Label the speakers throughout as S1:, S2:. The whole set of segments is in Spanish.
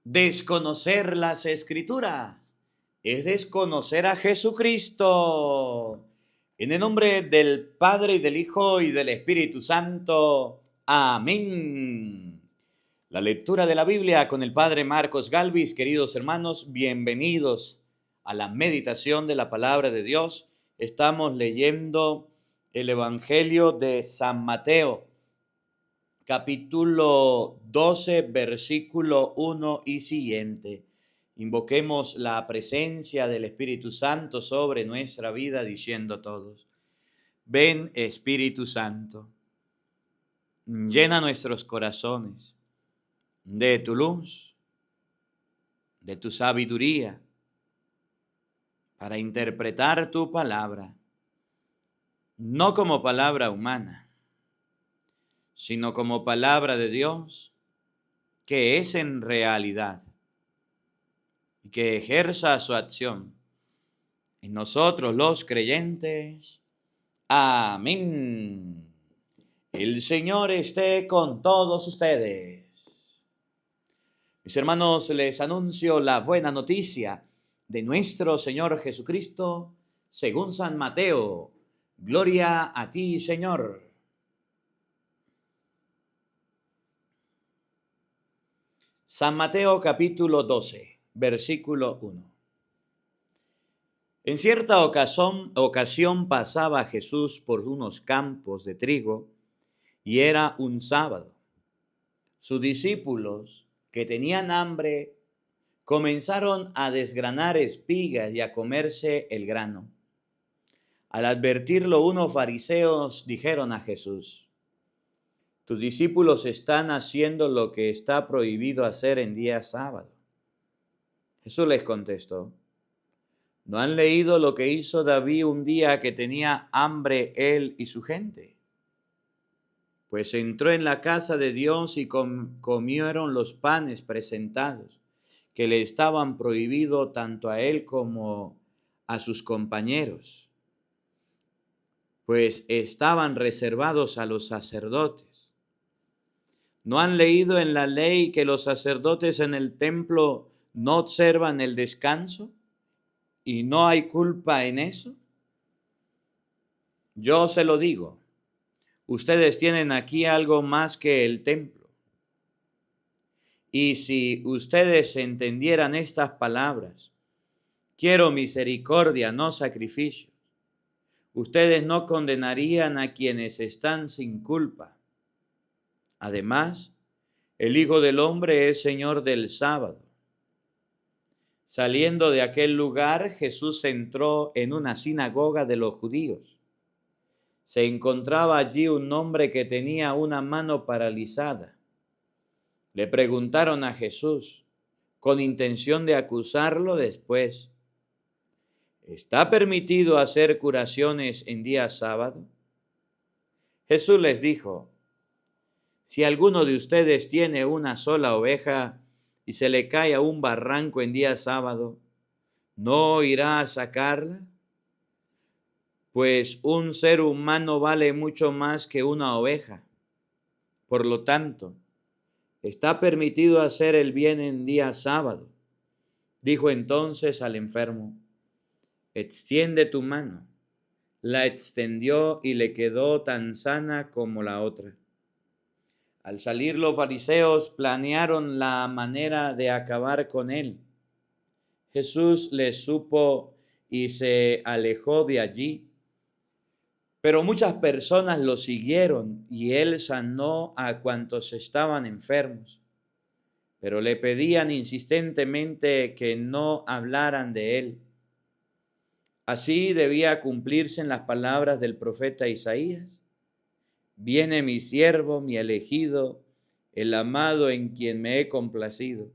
S1: Desconocer las Escrituras es desconocer a Jesucristo. En el nombre del Padre y del Hijo y del Espíritu Santo. Amén. La lectura de la Biblia con el Padre Marcos Galvis. Queridos hermanos, bienvenidos a la meditación de la palabra de Dios. Estamos leyendo el Evangelio de San Mateo, capítulo 12, versículo 1 y siguiente. Invoquemos la presencia del Espíritu Santo sobre nuestra vida diciendo todos: ven Espíritu Santo, llena nuestros corazones de tu luz, de tu sabiduría, para interpretar tu palabra, no como palabra humana, sino como palabra de Dios, que es en realidad, y que ejerza su acción en nosotros los creyentes. Amén. El Señor esté con todos ustedes. Mis hermanos, les anuncio la buena noticia de nuestro Señor Jesucristo según San Mateo. Gloria a ti, Señor. San Mateo capítulo 12, versículo 1. En cierta ocasión pasaba Jesús por unos campos de trigo y era un sábado. Sus discípulos, que tenían hambre, comenzaron a desgranar espigas y a comerse el grano. Al advertirlo, unos fariseos dijeron a Jesús: tus discípulos están haciendo lo que está prohibido hacer en día sábado. Jesús les contestó: ¿no han leído lo que hizo David un día que tenía hambre él y su gente? Pues entró en la casa de Dios y comieron los panes presentados, que le estaban prohibidos tanto a él como a sus compañeros, pues estaban reservados a los sacerdotes. ¿No han leído en la ley que los sacerdotes en el templo no observan el descanso? ¿Y no hay culpa en eso? Yo se lo digo, ustedes tienen aquí algo más que el templo. Y si ustedes entendieran estas palabras: quiero misericordia, no sacrificios, ustedes no condenarían a quienes están sin culpa. Además, el Hijo del Hombre es Señor del sábado. Saliendo de aquel lugar, Jesús entró en una sinagoga de los judíos. Se encontraba allí un hombre que tenía una mano paralizada. Le preguntaron a Jesús, con intención de acusarlo después: ¿está permitido hacer curaciones en día sábado? Jesús les dijo: si alguno de ustedes tiene una sola oveja y se le cae a un barranco en día sábado, ¿no irá a sacarla? Pues un ser humano vale mucho más que una oveja. Por lo tanto, está permitido hacer el bien en día sábado. Dijo entonces al enfermo: extiende tu mano. La extendió y le quedó tan sana como la otra. Al salir los fariseos planearon la manera de acabar con él. Jesús les supo y se alejó de allí. Pero muchas personas lo siguieron y él sanó a cuantos estaban enfermos. Pero le pedían insistentemente que no hablaran de él. Así debía cumplirse en las palabras del profeta Isaías: viene mi siervo, mi elegido, el amado en quien me he complacido.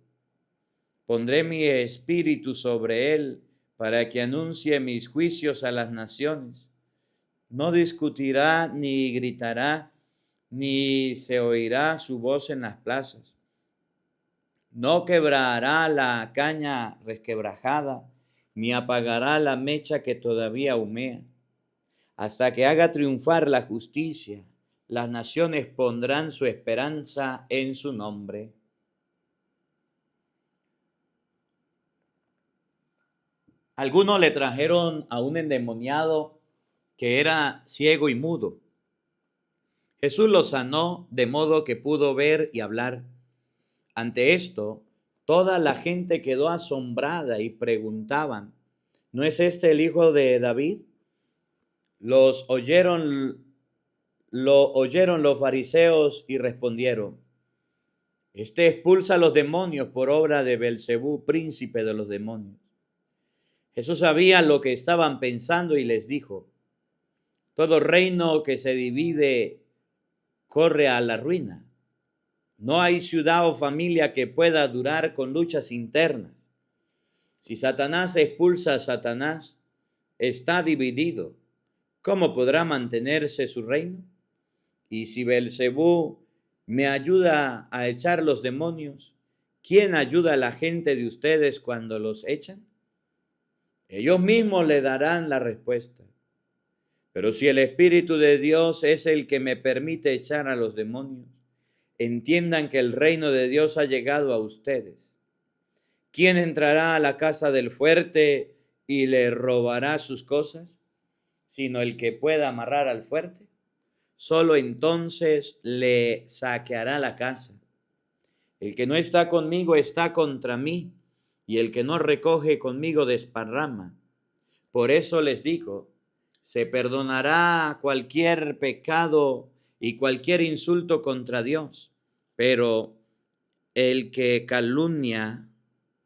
S1: Pondré mi espíritu sobre él para que anuncie mis juicios a las naciones. No discutirá ni gritará, ni se oirá su voz en las plazas. No quebrará la caña resquebrajada, ni apagará la mecha que todavía humea, hasta que haga triunfar la justicia. Las naciones pondrán su esperanza en su nombre. Algunos le trajeron a un endemoniado que era ciego y mudo. Jesús lo sanó de modo que pudo ver y hablar. Ante esto, toda la gente quedó asombrada y preguntaban, ¿no es este el hijo de David? Lo oyeron los fariseos y respondieron, este expulsa a los demonios por obra de Belcebú, príncipe de los demonios. Jesús sabía lo que estaban pensando y les dijo, todo reino que se divide corre a la ruina. No hay ciudad o familia que pueda durar con luchas internas. Si Satanás expulsa a Satanás, está dividido. ¿Cómo podrá mantenerse su reino? Y si Belcebú me ayuda a echar los demonios, ¿quién ayuda a la gente de ustedes cuando los echan? Ellos mismos le darán la respuesta. Pero si el Espíritu de Dios es el que me permite echar a los demonios, entiendan que el reino de Dios ha llegado a ustedes. ¿Quién entrará a la casa del fuerte y le robará sus cosas? Sino el que pueda amarrar al fuerte. Solo entonces le saqueará la casa. El que no está conmigo está contra mí, y el que no recoge conmigo desparrama. Por eso les digo, se perdonará cualquier pecado y cualquier insulto contra Dios, pero el que calumnia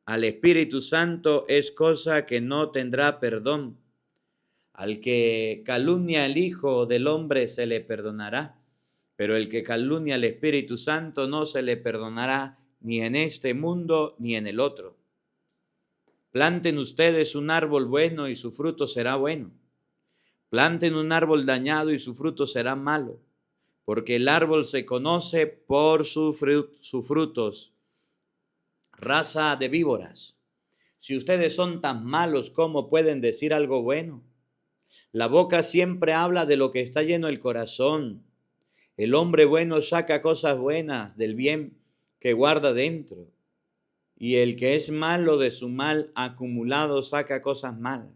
S1: al Espíritu Santo es cosa que no tendrá perdón. Al que calumnia al Hijo del Hombre se le perdonará, pero el que calumnia al Espíritu Santo no se le perdonará ni en este mundo ni en el otro. Planten ustedes un árbol bueno y su fruto será bueno. Planten un árbol dañado y su fruto será malo, porque el árbol se conoce por sus frutos. Raza de víboras, si ustedes son tan malos, ¿cómo pueden decir algo bueno? La boca siempre habla de lo que está lleno el corazón. El hombre bueno saca cosas buenas del bien que guarda dentro, y el que es malo de su mal acumulado saca cosas malas.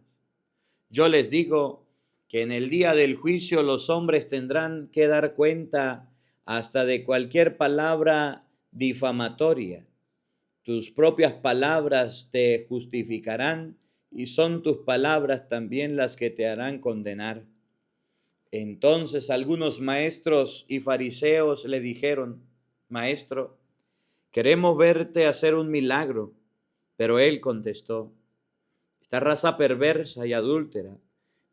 S1: Yo les digo que en el día del juicio los hombres tendrán que dar cuenta hasta de cualquier palabra difamatoria. Tus propias palabras te justificarán y son tus palabras también las que te harán condenar. Entonces algunos maestros y fariseos le dijeron, Maestro, queremos verte hacer un milagro. Pero él contestó, esta raza perversa y adúltera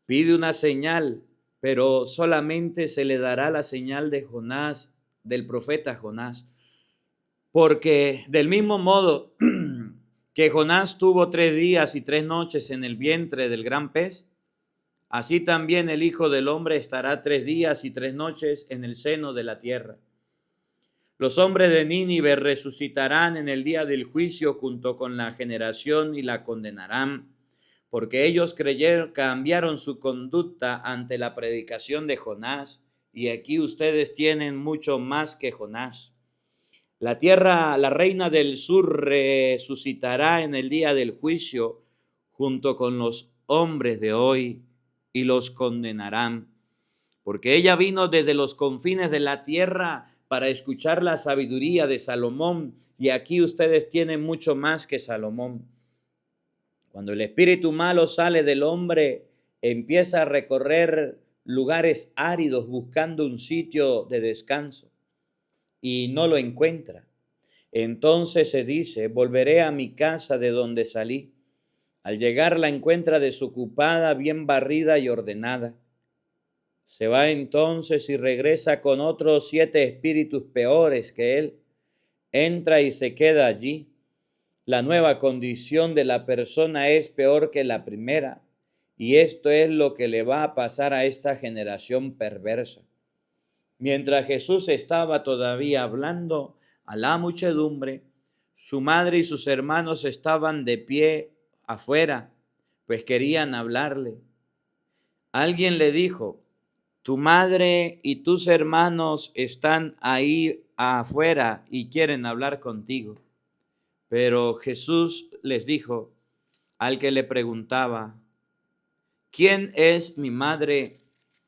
S1: pide una señal, pero solamente se le dará la señal de Jonás, del profeta Jonás. Porque del mismo modo que Jonás tuvo 3 días y 3 noches en el vientre del gran pez, así también el Hijo del Hombre estará 3 días y 3 noches en el seno de la tierra. Los hombres de Nínive resucitarán en el día del juicio junto con la generación y la condenarán, porque ellos cambiaron su conducta ante la predicación de Jonás, y aquí ustedes tienen mucho más que Jonás. La tierra, la reina del sur resucitará en el día del juicio junto con los hombres de hoy y los condenarán, porque ella vino desde los confines de la tierra para escuchar la sabiduría de Salomón, y aquí ustedes tienen mucho más que Salomón. Cuando el espíritu malo sale del hombre, empieza a recorrer lugares áridos buscando un sitio de descanso y no lo encuentra. Entonces se dice, volveré a mi casa de donde salí. Al llegar la encuentra desocupada, bien barrida y ordenada. Se va entonces y regresa con otros 7 espíritus peores que él. Entra y se queda allí. La nueva condición de la persona es peor que la primera, y esto es lo que le va a pasar a esta generación perversa. Mientras Jesús estaba todavía hablando a la muchedumbre, su madre y sus hermanos estaban de pie afuera, pues querían hablarle. Alguien le dijo, tu madre y tus hermanos están ahí afuera y quieren hablar contigo. Pero Jesús les dijo, al que le preguntaba: ¿quién es mi madre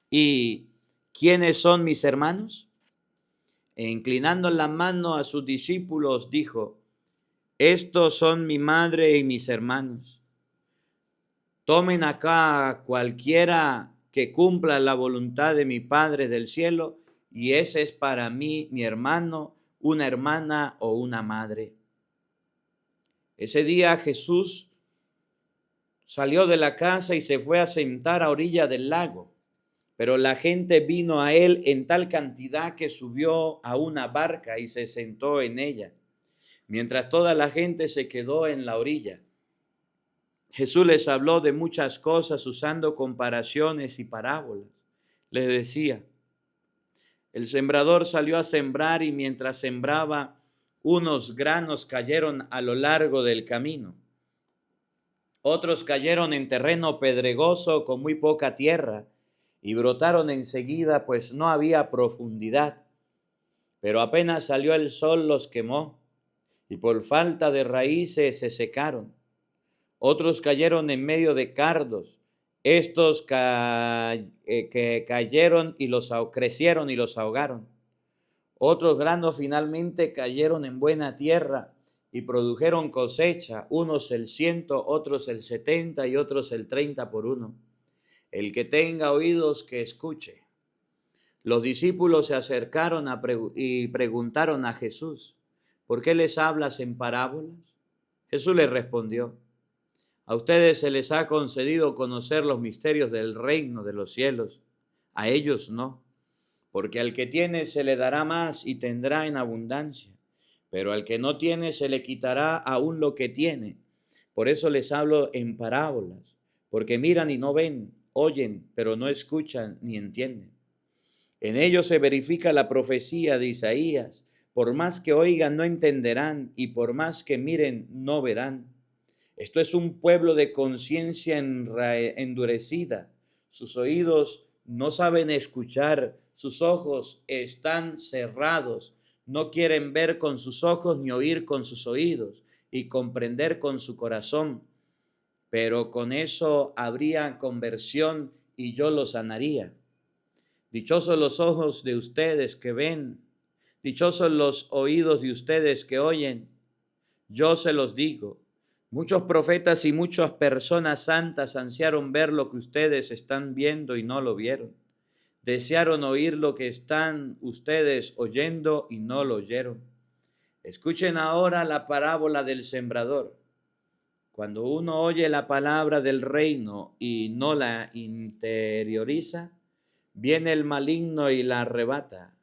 S1: y quiénes son mis hermanos? E inclinando la mano a sus discípulos, dijo: estos son mi madre y mis hermanos. Tomen acá a cualquiera que cumpla la voluntad de mi Padre del cielo, y ese es para mí mi hermano, una hermana o una madre. Ese día Jesús salió de la casa y se fue a sentar a orilla del lago, pero la gente vino a él en tal cantidad que subió a una barca y se sentó en ella, mientras toda la gente se quedó en la orilla. Jesús les habló de muchas cosas usando comparaciones y parábolas. Les decía: el sembrador salió a sembrar y mientras sembraba, unos granos cayeron a lo largo del camino. Otros cayeron en terreno pedregoso con muy poca tierra y brotaron enseguida, pues no había profundidad. Pero apenas salió el sol los quemó y por falta de raíces se secaron. Otros cayeron en medio de cardos. Estos que cayeron y crecieron y los ahogaron. Otros granos finalmente cayeron en buena tierra y produjeron cosecha, unos el 100, otros el 70 y otros el 30 por uno. El que tenga oídos que escuche. Los discípulos se acercaron y preguntaron a Jesús: ¿por qué les hablas en parábolas? Jesús les respondió: a ustedes se les ha concedido conocer los misterios del reino de los cielos, a ellos no, porque al que tiene se le dará más y tendrá en abundancia, pero al que no tiene se le quitará aún lo que tiene. Por eso les hablo en parábolas, porque miran y no ven, oyen, pero no escuchan ni entienden. En ellos se verifica la profecía de Isaías: por más que oigan no entenderán, y por más que miren no verán. Esto es un pueblo de conciencia endurecida. Sus oídos no saben escuchar, sus ojos están cerrados. No quieren ver con sus ojos ni oír con sus oídos y comprender con su corazón. Pero con eso habría conversión y yo los sanaría. Dichosos los ojos de ustedes que ven, dichosos los oídos de ustedes que oyen. Yo se los digo, muchos profetas y muchas personas santas ansiaron ver lo que ustedes están viendo y no lo vieron. Desearon oír lo que están ustedes oyendo y no lo oyeron. Escuchen ahora la parábola del sembrador. Cuando uno oye la palabra del reino y no la interioriza, viene el maligno y la arrebata,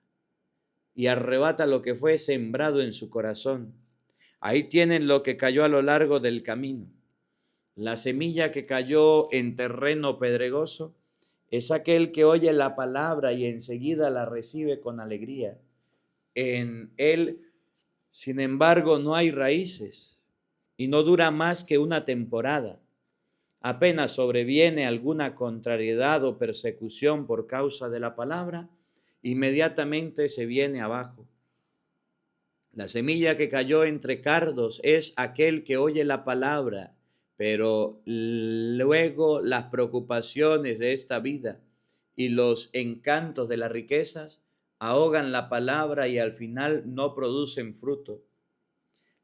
S1: y arrebata lo que fue sembrado en su corazón. Ahí tienen lo que cayó a lo largo del camino. La semilla que cayó en terreno pedregoso es aquel que oye la palabra y enseguida la recibe con alegría. En él, sin embargo, no hay raíces y no dura más que una temporada. Apenas sobreviene alguna contrariedad o persecución por causa de la palabra, inmediatamente se viene abajo. La semilla que cayó entre cardos es aquel que oye la palabra, pero luego las preocupaciones de esta vida y los encantos de las riquezas ahogan la palabra y al final no producen fruto.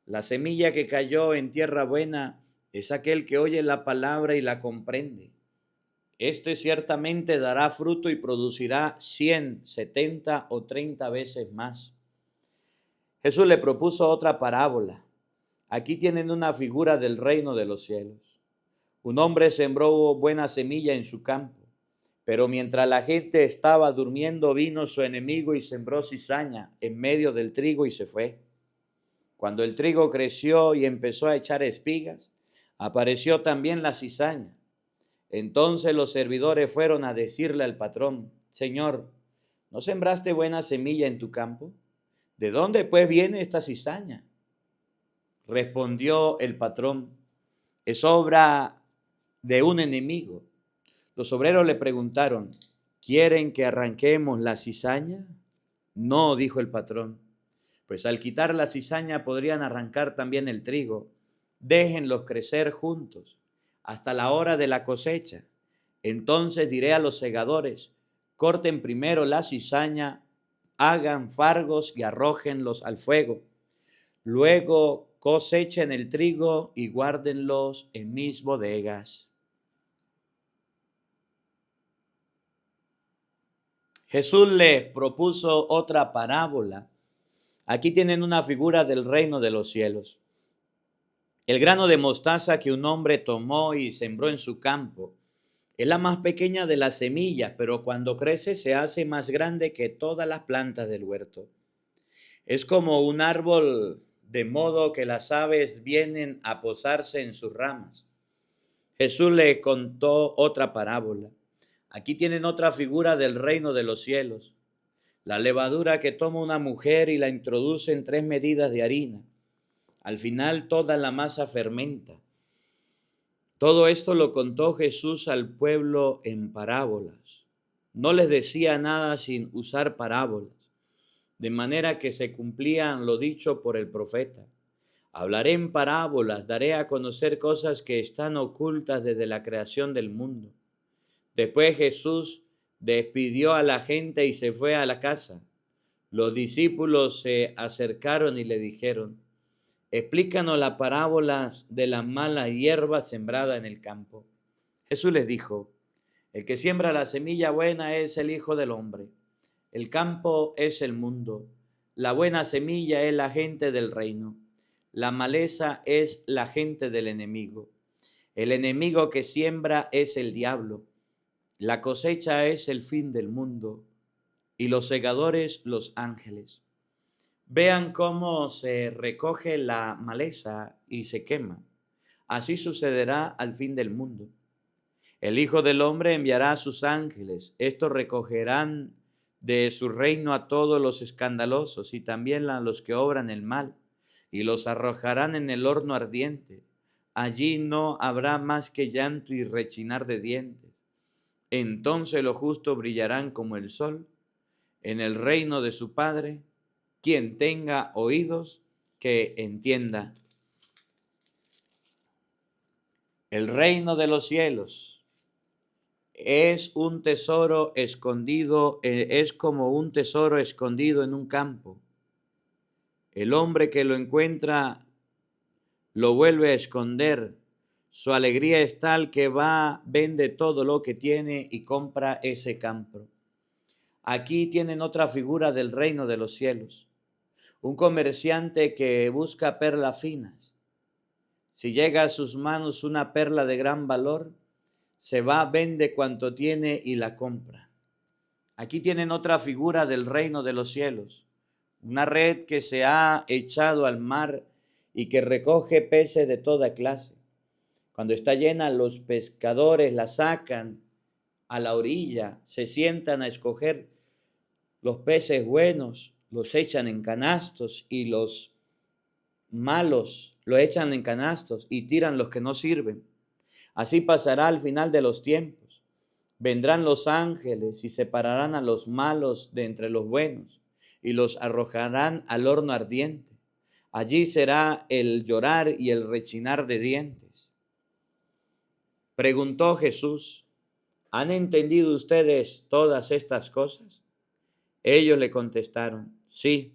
S1: La semilla que cayó en tierra buena es aquel que oye la palabra y la comprende. Este ciertamente dará fruto y producirá 100, 70 o 30 veces más. Jesús le propuso otra parábola. Aquí tienen una figura del reino de los cielos. Un hombre sembró buena semilla en su campo, pero mientras la gente estaba durmiendo, vino su enemigo y sembró cizaña en medio del trigo y se fue. Cuando el trigo creció y empezó a echar espigas, apareció también la cizaña. Entonces los servidores fueron a decirle al patrón: Señor, ¿no sembraste buena semilla en tu campo? ¿De dónde pues viene esta cizaña? Respondió el patrón: es obra de un enemigo. Los obreros le preguntaron: ¿quieren que arranquemos la cizaña? No, dijo el patrón, pues al quitar la cizaña podrían arrancar también el trigo. Déjenlos crecer juntos. hasta la hora de la cosecha. Entonces diré a los segadores, corten primero la cizaña, hagan fardos y arrójenlos al fuego. Luego cosechen el trigo y guárdenlos en mis bodegas. Jesús les propuso otra parábola. Aquí tienen una figura del reino de los cielos. El grano de mostaza que un hombre tomó y sembró en su campo es la más pequeña de las semillas, pero cuando crece se hace más grande que todas las plantas del huerto. Es como un árbol, de modo que las aves vienen a posarse en sus ramas. Jesús le contó otra parábola. Aquí tienen otra figura del reino de los cielos. La levadura que toma una mujer y la introduce en 3 medidas de harina. Al final toda la masa fermenta. Todo esto lo contó Jesús al pueblo en parábolas. No les decía nada sin usar parábolas, de manera que se cumplían lo dicho por el profeta. Hablaré en parábolas, daré a conocer cosas que están ocultas desde la creación del mundo. Después Jesús despidió a la gente y se fue a la casa. Los discípulos se acercaron y le dijeron, explícanos la parábola de la mala hierba sembrada en el campo. Jesús les dijo, el que siembra la semilla buena es el Hijo del Hombre. El campo es el mundo. La buena semilla es la gente del reino. La maleza es la gente del enemigo. El enemigo que siembra es el diablo. La cosecha es el fin del mundo y los segadores los ángeles. Vean cómo se recoge la maleza y se quema. Así sucederá al fin del mundo. El Hijo del Hombre enviará a sus ángeles. Estos recogerán de su reino a todos los escandalosos y también a los que obran el mal, y los arrojarán en el horno ardiente. Allí no habrá más que llanto y rechinar de dientes. Entonces los justos brillarán como el sol en el reino de su Padre. Quien tenga oídos, que entienda. El reino de los cielos es un tesoro escondido, es como un tesoro escondido en un campo. El hombre que lo encuentra lo vuelve a esconder. Su alegría es tal que va, vende todo lo que tiene y compra ese campo. Aquí tienen otra figura del reino de los cielos. Un comerciante que busca perlas finas. Si llega a sus manos una perla de gran valor, se va, vende cuanto tiene y la compra. Aquí tienen otra figura del reino de los cielos. Una red que se ha echado al mar y que recoge peces de toda clase. Cuando está llena, los pescadores la sacan a la orilla, se sientan a escoger los peces buenos, los echan en canastos y los malos lo echan en canastos y tiran los que no sirven. Así pasará al final de los tiempos. Vendrán los ángeles y separarán a los malos de entre los buenos y los arrojarán al horno ardiente. Allí será el llorar y el rechinar de dientes. Preguntó Jesús, ¿han entendido ustedes todas estas cosas? Ellos le contestaron, sí.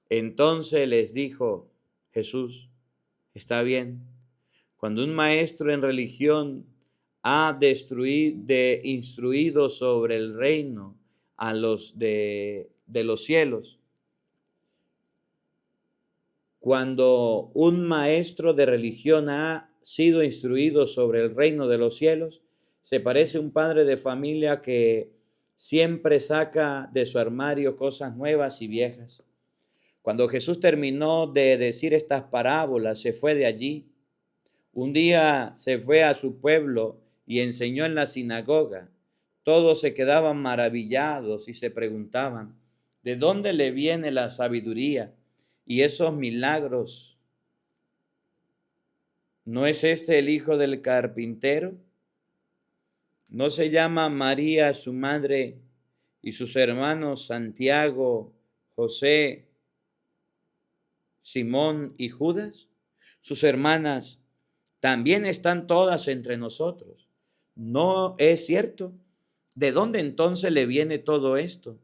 S1: Entonces les dijo Jesús, está bien. Cuando un maestro en religión ha instruido sobre el reino a los de los cielos, cuando un maestro de religión ha sido instruido sobre el reino de los cielos, se parece a un padre de familia que siempre saca de su armario cosas nuevas y viejas. Cuando Jesús terminó de decir estas parábolas, se fue de allí. Un día se fue a su pueblo y enseñó en la sinagoga. Todos se quedaban maravillados y se preguntaban, ¿de dónde le viene la sabiduría y esos milagros? ¿No es este el hijo del carpintero? ¿No se llama María su madre y sus hermanos Santiago, José, Simón y Judas? Sus hermanas también están todas entre nosotros. ¿No es cierto? ¿De dónde entonces le viene todo esto?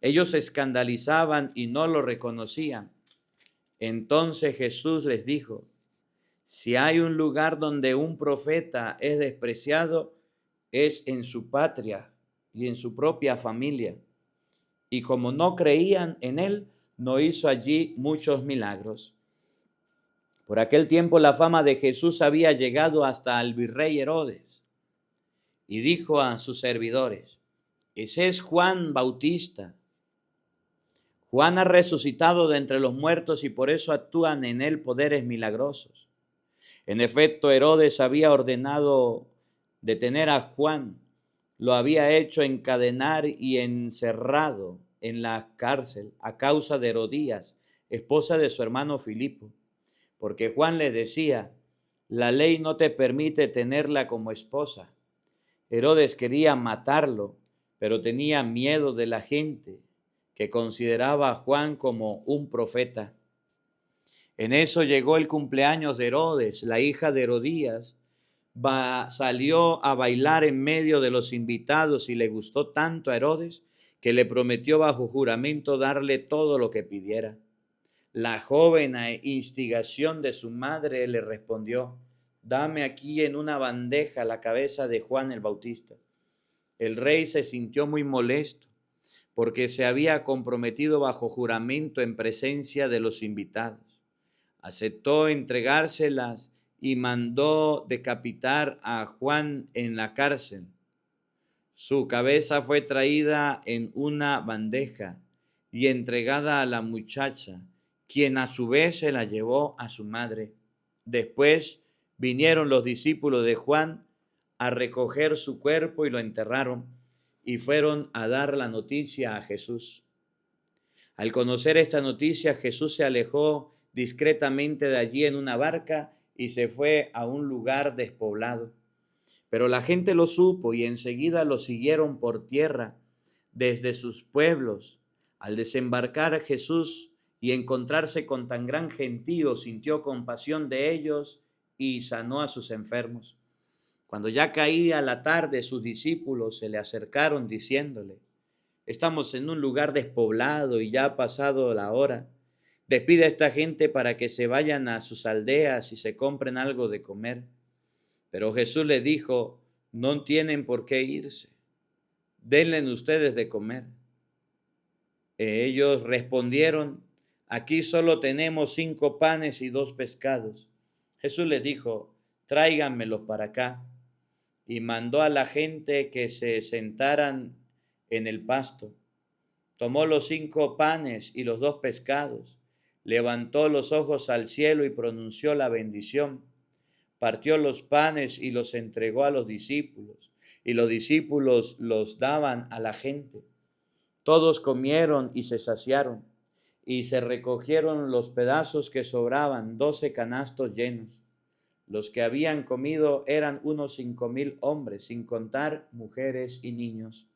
S1: Ellos se escandalizaban y no lo reconocían. Entonces Jesús les dijo: si hay un lugar donde un profeta es despreciado, es en su patria y en su propia familia. Y como no creían en él, no hizo allí muchos milagros. Por aquel tiempo la fama de Jesús había llegado hasta el virrey Herodes, y dijo a sus servidores: ese es Juan Bautista. Juan ha resucitado de entre los muertos y por eso actúan en él poderes milagrosos. En efecto, Herodes había ordenado detener a Juan, lo había hecho encadenar y encerrado en la cárcel a causa de Herodías, esposa de su hermano Filipo, porque Juan le decía: la ley no te permite tenerla como esposa. Herodes quería matarlo, pero tenía miedo de la gente, que consideraba a Juan como un profeta. En eso llegó el cumpleaños de Herodes. La hija de Herodías salió a bailar en medio de los invitados y le gustó tanto a Herodes que le prometió bajo juramento darle todo lo que pidiera. La joven, a instigación de su madre, le respondió: dame aquí en una bandeja la cabeza de Juan el Bautista. El rey se sintió muy molesto porque se había comprometido bajo juramento en presencia de los invitados. Aceptó entregárselas y mandó decapitar a Juan en la cárcel. Su cabeza fue traída en una bandeja y entregada a la muchacha, quien a su vez se la llevó a su madre. Después vinieron los discípulos de Juan a recoger su cuerpo y lo enterraron, y fueron a dar la noticia a Jesús. Al conocer esta noticia, Jesús se alejó discretamente de allí en una barca y se fue a un lugar despoblado. Pero la gente lo supo y enseguida lo siguieron por tierra desde sus pueblos. Al desembarcar Jesús y encontrarse con tan gran gentío, sintió compasión de ellos y sanó a sus enfermos. Cuando ya caía la tarde, sus discípulos se le acercaron diciéndole: estamos en un lugar despoblado y ya ha pasado la hora. Despide a esta gente para que se vayan a sus aldeas y se compren algo de comer. Pero Jesús les dijo: no tienen por qué irse, denle ustedes de comer. Ellos respondieron: aquí solo tenemos 5 panes y 2 pescados. Jesús les dijo: tráiganmelos para acá. Y mandó a la gente que se sentaran en el pasto. Tomó los 5 panes y los 2 pescados, levantó los ojos al cielo y pronunció la bendición. Partió los panes y los entregó a los discípulos, y los discípulos los daban a la gente. Todos comieron y se saciaron, y se recogieron los pedazos que sobraban, 12 canastos llenos. Los que habían comido eran unos 5,000 hombres, sin contar mujeres y niños.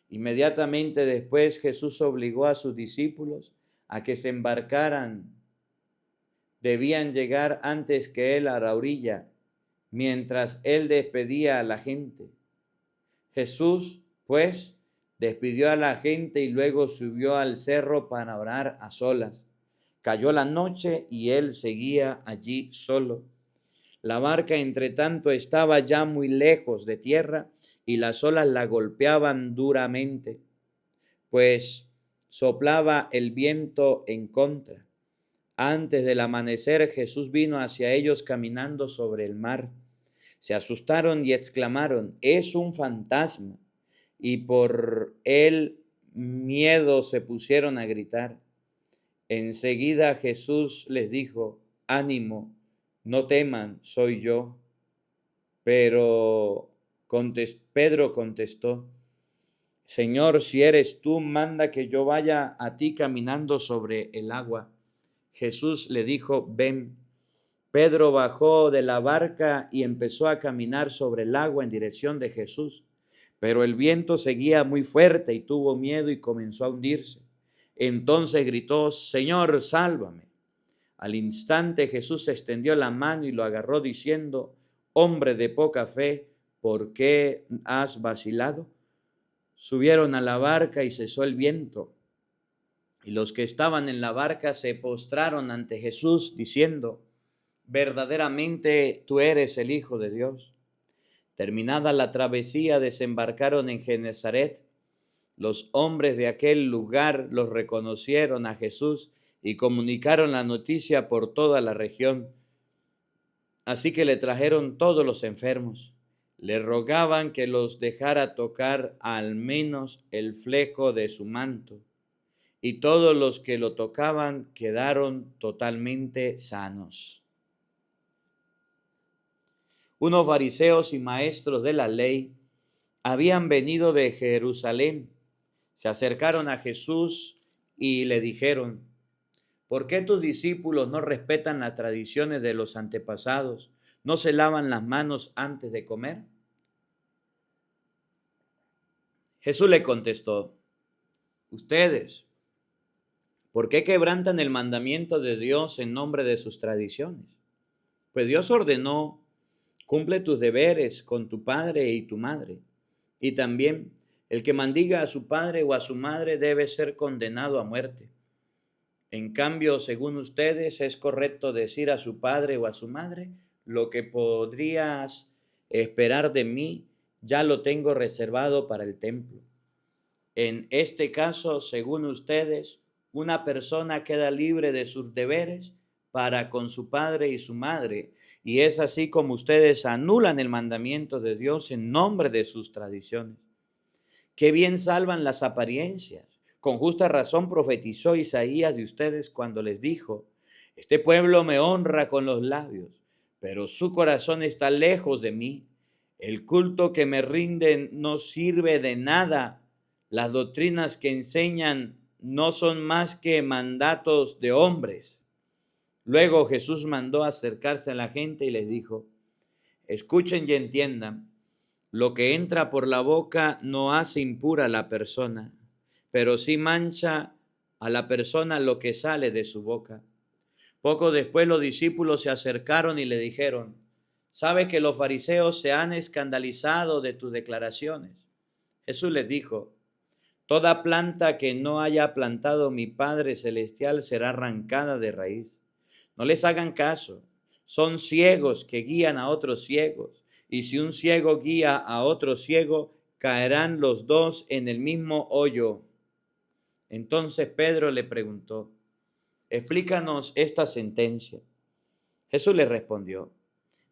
S1: Inmediatamente después Jesús obligó a sus discípulos a que se embarcaran. Debían llegar antes que él a la orilla, mientras él despedía a la gente. Jesús, pues, despidió a la gente y luego subió al cerro para orar a solas. Cayó la noche y él seguía allí solo. La barca, entre tanto, estaba ya muy lejos de tierra y las olas la golpeaban duramente, pues soplaba el viento en contra. Antes del amanecer, Jesús vino hacia ellos caminando sobre el mar. Se asustaron y exclamaron: es un fantasma. Y por el miedo se pusieron a gritar. Enseguida Jesús les dijo: ánimo, no teman, soy yo. Pero Pedro contestó: Señor, si eres tú, manda que yo vaya a ti caminando sobre el agua. Jesús le dijo: ven. Pedro bajó de la barca y empezó a caminar sobre el agua en dirección de Jesús. Pero el viento seguía muy fuerte y tuvo miedo y comenzó a hundirse. Entonces gritó: Señor, sálvame. Al instante Jesús extendió la mano y lo agarró diciendo: hombre de poca fe, ¿por qué has vacilado? Subieron a la barca y cesó el viento. Y los que estaban en la barca se postraron ante Jesús diciendo: verdaderamente tú eres el Hijo de Dios. Terminada la travesía, desembarcaron en Genesaret. Los hombres de aquel lugar los reconocieron a Jesús y comunicaron la noticia por toda la región. Así que le trajeron todos los enfermos. Le rogaban que los dejara tocar al menos el fleco de su manto. Y todos los que lo tocaban quedaron totalmente sanos. Unos fariseos y maestros de la ley habían venido de Jerusalén. Se acercaron a Jesús y le dijeron: ¿por qué tus discípulos no respetan las tradiciones de los antepasados? ¿No se lavan las manos antes de comer? Jesús le contestó: ustedes, ¿por qué quebrantan el mandamiento de Dios en nombre de sus tradiciones? Pues Dios ordenó: cumple tus deberes con tu padre y tu madre. Y también el que maldiga a su padre o a su madre debe ser condenado a muerte. En cambio, según ustedes, es correcto decir a su padre o a su madre: lo que podrías esperar de mí, ya lo tengo reservado para el templo. En este caso, según ustedes, una persona queda libre de sus deberes para con su padre y su madre, y es así como ustedes anulan el mandamiento de Dios en nombre de sus tradiciones. Qué bien salvan las apariencias. Con justa razón profetizó Isaías de ustedes cuando les dijo: este pueblo me honra con los labios, pero su corazón está lejos de mí. El culto que me rinden no sirve de nada. Las doctrinas que enseñan no son más que mandatos de hombres. Luego Jesús mandó acercarse a la gente y les dijo: escuchen y entiendan. Lo que entra por la boca no hace impura a la persona, pero sí mancha a la persona lo que sale de su boca. Poco después los discípulos se acercaron y le dijeron: ¿sabes que los fariseos se han escandalizado de tus declaraciones? Jesús les dijo: toda planta que no haya plantado mi Padre Celestial será arrancada de raíz. No les hagan caso. Son ciegos que guían a otros ciegos. Y si un ciego guía a otro ciego, caerán los dos en el mismo hoyo. Entonces Pedro le preguntó: explícanos esta sentencia. Jesús le respondió: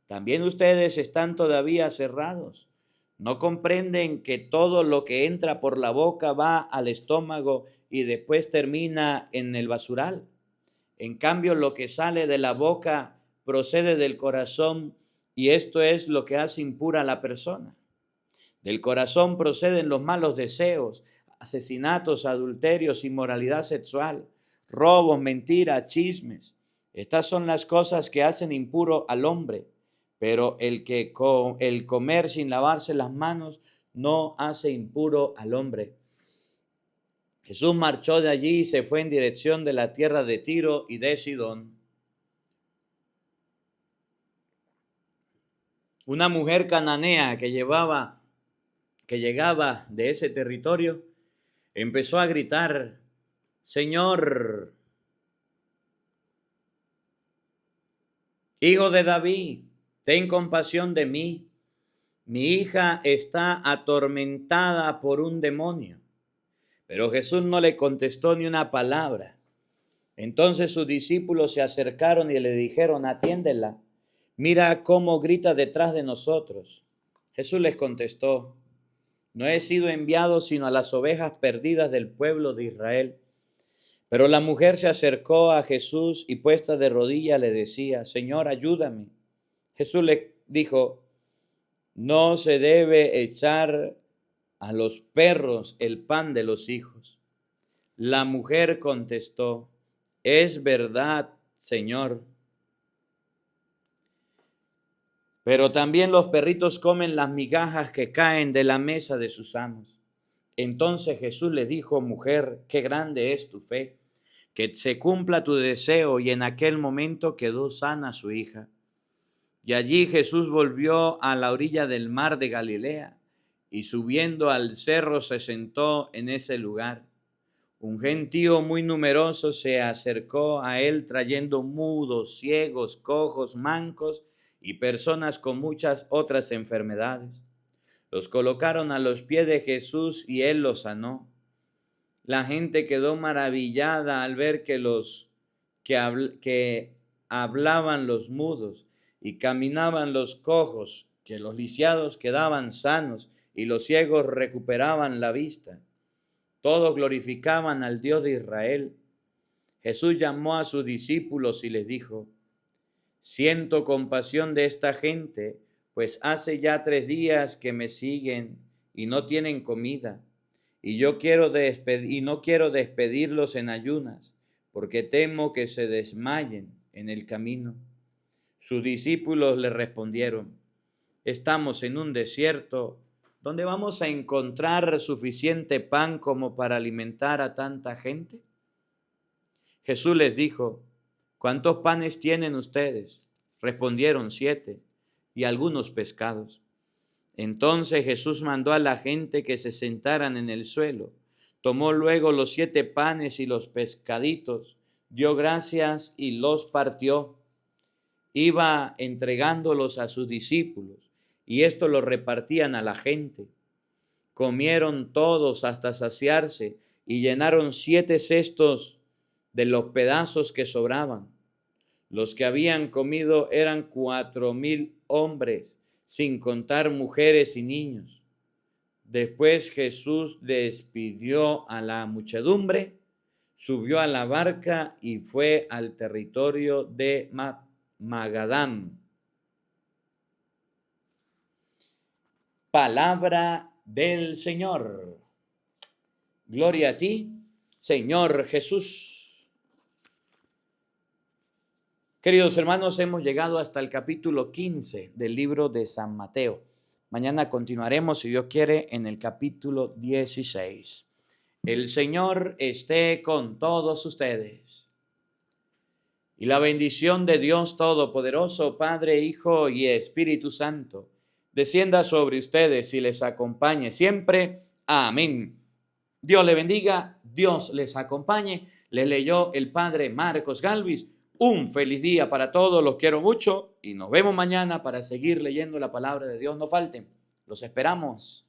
S1: ¿también ustedes están todavía cerrados? ¿No comprenden que todo lo que entra por la boca va al estómago y después termina en el basural? En cambio, lo que sale de la boca procede del corazón, y esto es lo que hace impura a la persona. Del corazón proceden los malos deseos, asesinatos, adulterios, inmoralidad sexual, robos, mentiras, chismes. Estas son las cosas que hacen impuro al hombre, pero el comer sin lavarse las manos no hace impuro al hombre. Jesús marchó de allí y se fue en dirección de la tierra de Tiro y de Sidón. Una mujer cananea que llegaba de ese territorio empezó a gritar: Señor, Hijo de David, ten compasión de mí. Mi hija está atormentada por un demonio. Pero Jesús no le contestó ni una palabra. Entonces sus discípulos se acercaron y le dijeron: atiéndela, mira cómo grita detrás de nosotros. Jesús les contestó: no he sido enviado sino a las ovejas perdidas del pueblo de Israel. Pero la mujer se acercó a Jesús y puesta de rodillas le decía: Señor, ayúdame. Jesús le dijo: no se debe echar a los perros el pan de los hijos. La mujer contestó: es verdad, Señor. Pero también los perritos comen las migajas que caen de la mesa de sus amos. Entonces Jesús le dijo: mujer, qué grande es tu fe. que se cumpla tu deseo. Y en aquel momento quedó sana su hija. Y allí Jesús volvió a la orilla del mar de Galilea, y subiendo al cerro se sentó en ese lugar. Un gentío muy numeroso se acercó a él trayendo mudos, ciegos, cojos, mancos y personas con muchas otras enfermedades. Los colocaron a los pies de Jesús y él los sanó. La gente quedó maravillada al ver que hablaban los mudos y caminaban los cojos, que los lisiados quedaban sanos y los ciegos recuperaban la vista. Todos glorificaban al Dios de Israel. Jesús llamó a sus discípulos y les dijo: siento compasión de esta gente, pues hace ya 3 días que me siguen y no tienen comida. Y no quiero despedirlos en ayunas, porque temo que se desmayen en el camino. Sus discípulos le respondieron: estamos en un desierto, ¿dónde vamos a encontrar suficiente pan como para alimentar a tanta gente? Jesús les dijo: ¿cuántos panes tienen ustedes? Respondieron: 7, y algunos pescados. Entonces Jesús mandó a la gente que se sentaran en el suelo. Tomó luego los 7 panes y los pescaditos, dio gracias y los partió. Iba entregándolos a sus discípulos, y estos los repartían a la gente. Comieron todos hasta saciarse y llenaron 7 cestos de los pedazos que sobraban. Los que habían comido eran 4,000 hombres, sin contar mujeres y niños. Después Jesús despidió a la muchedumbre, subió a la barca y fue al territorio de Magadán. Palabra del Señor. Gloria a ti, Señor Jesús. Queridos hermanos, hemos llegado hasta el capítulo 15 del libro de San Mateo. Mañana continuaremos, si Dios quiere, en el capítulo 16. El Señor esté con todos ustedes. Y la bendición de Dios Todopoderoso, Padre, Hijo y Espíritu Santo, descienda sobre ustedes y les acompañe siempre. Amén. Dios le bendiga, Dios les acompañe. Les leyó el Padre Marcos Galvis. Un feliz día para todos, los quiero mucho y nos vemos mañana para seguir leyendo la palabra de Dios. No falten, los esperamos.